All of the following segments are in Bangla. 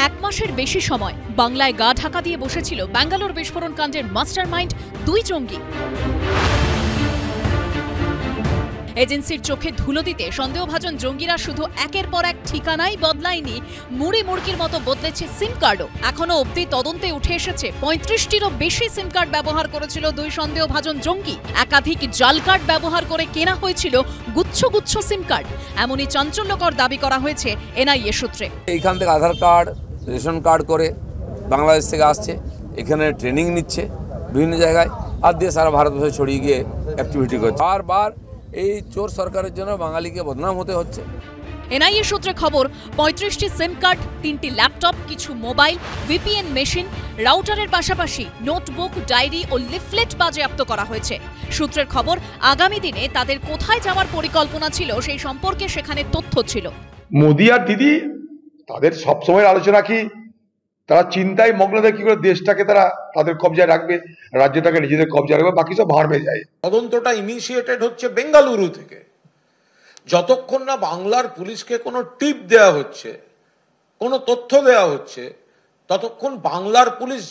এক মাসের বেশি সময় বাংলায় গা ঢাকা দিয়ে বসেছিল ব্যাঙ্গালোর বিস্ফোরণ কাণ্ডের মাস্টারমাইন্ড দুই জঙ্গি। এজেন্সির চোখে ধুলো দিতে সন্দেহভাজন জঙ্গিরা শুধু একের পর এক ঠিকানাই বদলায়নি, মুড়ি মুড়কির মতো বদলেছে সিম কার্ডও। এখনো অবধি তদন্তে উঠে এসেছে ৩৫টিরও বেশি সিম কার্ড ব্যবহার করেছিল দুই সন্দেহভাজন জঙ্গি। একাধিক জাল কার্ড ব্যবহার করে কেনা হয়েছিল গুচ্ছ গুচ্ছ সিম কার্ড। এমনই চাঞ্চল্যকর দাবি করা হয়েছে এনআইএ সূত্রে। এইখান থেকে আধার কার্ড, রেশন কার্ড করে বাংলাদেশ থেকে আসছে, এখানে ট্রেনিং নিচ্ছে বিভিন্ন জায়গায়, আর দিয়ে সারা ভারতবর্ষে ছড়িয়ে গিয়ে অ্যাক্টিভিটি করছে। বারবার এই চোর সরকারের জন্য বাঙালিকে বদনাম হতে হচ্ছে। এনআইএ সূত্রে খবর, ৩৫টি সিম কার্ড, ৩টি ল্যাপটপ, কিছু মোবাইল, ভিপিএন মেশিন, রাউটারের পাশাপাশি নোটবুক, ডায়েরি ও লিফলেট বাজেয়াপ্ত করা হয়েছে। সূত্রের খবর, আগামী দিনে তাদের কোথায় যাওয়ার পরিকল্পনা ছিল সেই সম্পর্কে সেখানে তথ্য ছিল। মোদি আর দিদি তাদের সবসময় আলোচনা কি, তারা চিন্তায় মগ্ন, কি করে দেশটাকে তারা তাদের কবজায় রাখবে, রাজ্যটাকে নিজেদের কবজায় রাখবে, বাকি সব ভাড় হয়ে যায়। তদন্তটা ইনিশিয়েটেড হচ্ছে বেঙ্গালুরু থেকে। যতক্ষণ না বাংলার পুলিশকে কোনো টিপ দেওয়া হচ্ছে, কোনো তথ্য দেওয়া হচ্ছে, ততক্ষণ বাংলার পুলিশ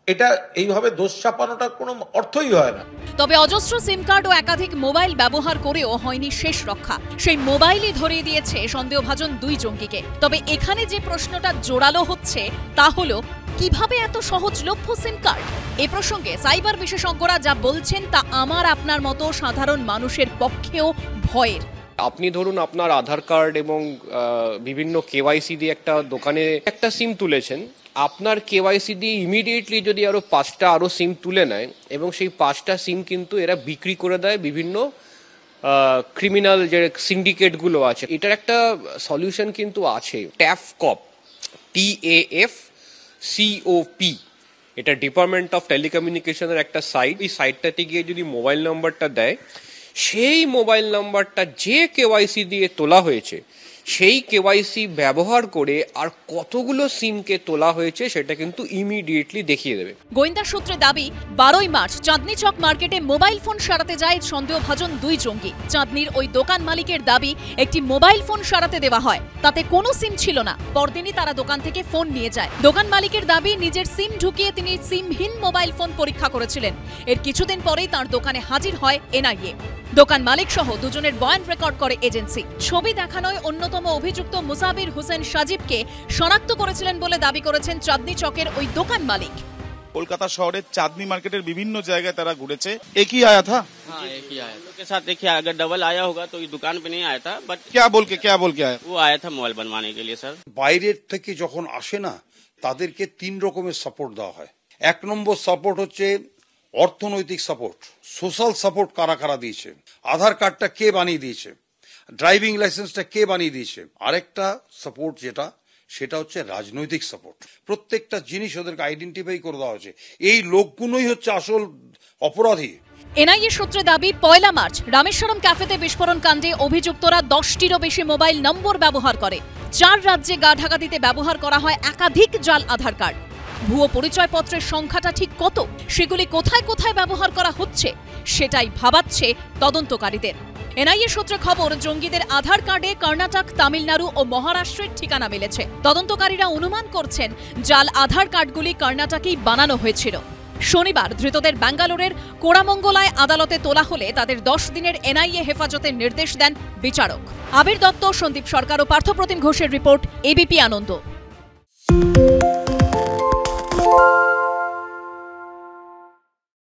এটা এইভাবে দোষ চাপানোটা কোনো অর্থই হয় না। তবে অজস্র সিম কার্ড ও একাধিক মোবাইল ব্যবহার করেও হয়নি শেষ রক্ষা। সেই মোবাইলই ধরিয়ে দিয়েছে সন্দেহভাজন দুই জঙ্গিকে। তবে এখানে যে প্রশ্নটা জোরালো হচ্ছে তা হলো, কিভাবে এত সহজলভ্য সিম কার্ড? এ প্রসঙ্গে সাইবার বিশেষজ্ঞরা যা বলছেন তা আমার আপনার মতো সাধারণ মানুষের পক্ষেও ভয়ের। আপনি ধরুন আপনার আধার কার্ড এবং বিভিন্ন কেওয়াইসি দিয়ে একটা দোকানে একটা সিম তুলেছেন, আপনার কেওয়াইসি দিয়ে ইমিডিয়েটলি যদি আরো 5টা সিম তুলে নেয় এবং সেই 5টা সিম কিন্তু এরা বিক্রি করে দেয় বিভিন্ন ক্রিমিনাল যে সিন্ডিকেটগুলো আছে। এটার একটা সলিউশন কিন্তু আছে, ট্যাফকপ, TAFCOP। এটা ডিপার্টমেন্ট অফ টেলিকমিউনিকেশনের একটা সাইট। এই সাইটটাতে গিয়ে যদি মোবাইল নাম্বারটা দেয়, সেই মোবাইল নাম্বারটা যে কেওয়াইসি দিয়ে তোলা হয়েছে সেই কেওয়াইসি ব্যবহার করে আর কতগুলো সিমকে তোলা হয়েছে সেটা কিন্তু ইমিডিয়েটলি দেখিয়ে দেবে। গোয়েন্দা সূত্রে দাবি, 12ই মার্চ চাঁদনী চক মার্কেটে মোবাইল ফোন সারাতে যায় সন্দেহভাজন দুই জঙ্গি। চাঁদনীর ওই দোকান মালিকের দাবি, একটি মোবাইল ফোন সারাতে দেওয়া হয়, তাতে কোনো সিম ছিল না। পরদিনই তারা দোকান থেকে ফোন নিয়ে যায়। দোকান মালিকের দাবি, নিজের সিম ঢুকিয়ে তিনি সিমহীন মোবাইল ফোন পরীক্ষা করেছিলেন। এর কিছুদিন পরেই তার দোকানে হাজির হয় এনআইএ। দোকান মালিক সহ দুজনের বয়ান রেকর্ড করে এজেন্সি। ছবি দেখানোয় অন্যতম অভিযুক্ত মুসাবির হোসেন সাজিবকে শনাক্ত করেছিলেন বলে দাবি করেছেন চাঁদনী চকের ওই দোকান মালিক। কলকাতা শহরের চাঁদনী মার্কেটের বিভিন্ন জায়গায় তারা ঘুরেছে। एक ही आया था? हाँ, एक ही आया था। उसके साथ देखिए, अगर डबल आया होगा तो ये दुकान पे नहीं आया था, बट क्या बोल के आया? वो आया था मोबाइल बनवाने के लिए। सर, বাইরের থেকে যখন আসে না, তাদেরকে 3 রকমের সাপোর্ট দেওয়া হয়। 1 নম্বর সাপোর্ট হচ্ছে অর্থনৈতিক সাপোর্ট, সোশ্যাল সাপোর্ট কারা কারা দিয়েছে, আধার কার্ডটা কে বানিয়ে দিয়েছে, ড্রাইভিং লাইসেন্সটা কে বানিয়ে দিয়েছে। আরেকটা সাপোর্ট সেটা হচ্ছে রাজনৈতিক সাপোর্ট। প্রত্যেকটা জিনিস ওদেরকে আইডেন্টিফাই করে দেওয়া হয়েছে। এই লোকগুলোই হচ্ছে আসল অপরাধী। এনআইএ সূত্রে দাবি, 1 মার্চ রামেশ্বরম ক্যাফেতে বিস্ফোরণ কাণ্ডে অভিযুক্তরা 10টিরও বেশি মোবাইল নম্বর ব্যবহার করে। 4 রাজ্যে গা ঢাকা দিতে ব্যবহার করা হয় একাধিক জাল আধার কার্ড। ভুয়ো পরিচয়পত্রের সংখ্যাটা ঠিক কত, সেগুলি কোথায় কোথায় ব্যবহার করা হচ্ছে, সেটাই ভাবাচ্ছে তদন্তকারীদের। এনআইএ সূত্রে খবর, জঙ্গিদের আধার কার্ডে কর্ণাটক, তামিলনাড়ু ও মহারাষ্ট্রের ঠিকানা মিলেছে। তদন্তকারীরা অনুমান করছেন জাল আধার কার্ডগুলি কর্ণাটকেই বানানো হয়েছিল। শনিবার ধৃতদের ব্যাঙ্গালোরের কোড়ামঙ্গলায় আদালতে তোলা হলে তাদের 10 দিনের এনআইএ হেফাজতের নির্দেশ দেন বিচারক। আবির দত্ত, সন্দীপ সরকার ও পার্থপ্রতিম ঘোষের রিপোর্ট, এবিপি আনন্দ।